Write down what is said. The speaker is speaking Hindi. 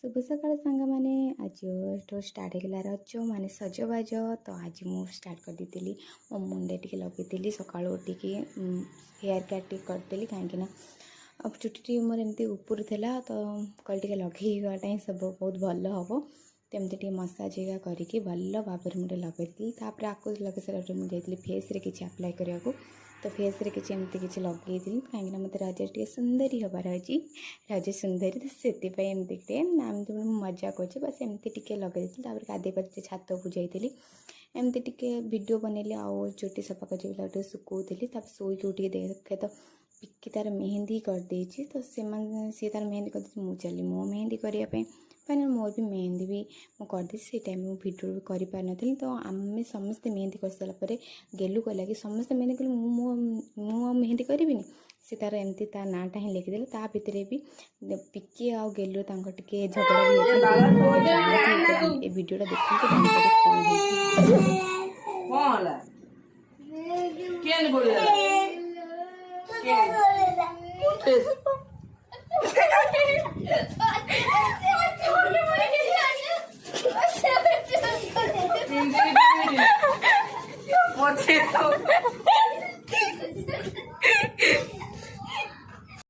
शुभ सकाल सांग मैंने आज स्टार्ट होगा रज माने सजबाज तो आज मुझे स्टार्ट कर दी मो मुंडे टी लगे सका उठिकी हेयर कट टी करदेली कहीं अब चुटी मोर एमती ऊपर था तो कल टे लगेगाटा ही सब बहुत भल हम तो एमती मसाज हेगा करके भल भाव में मुझे लगेदी तापर आपको लगे सारा मुझे फेस रे किसी अप्लाई करने को तो फेस रे किसी एमती किसी लगे कहीं मत रज टे सुंदरी हबार अच्छी रज सुंदरी तो से एमती एमती मजा कर बस एमती टे लगे गाधे पाधे छात को जाइली एमती टे वीडियो बनैली आउ चुटी सफा कर सुखोली शोक उठे देखे तो पिक्की तार मेहंदी करदे तो सी तार मेहंदी कर मुझे चली मो मेहंदी करने फाइनल मोर भी मेहंदी भी करदे से टाइम में वीडियो भी कर पार नी तो आम समस्ते मेहंदी कर सारापर गेलू कहला कि समस्ते मेहंदी कले मु मेहंदी करी से तार एमती ता नाटा ही लिखिदेले ता भितर भी पिक्की आ गेलू टे झगड़ा भी वीडियोटा देखते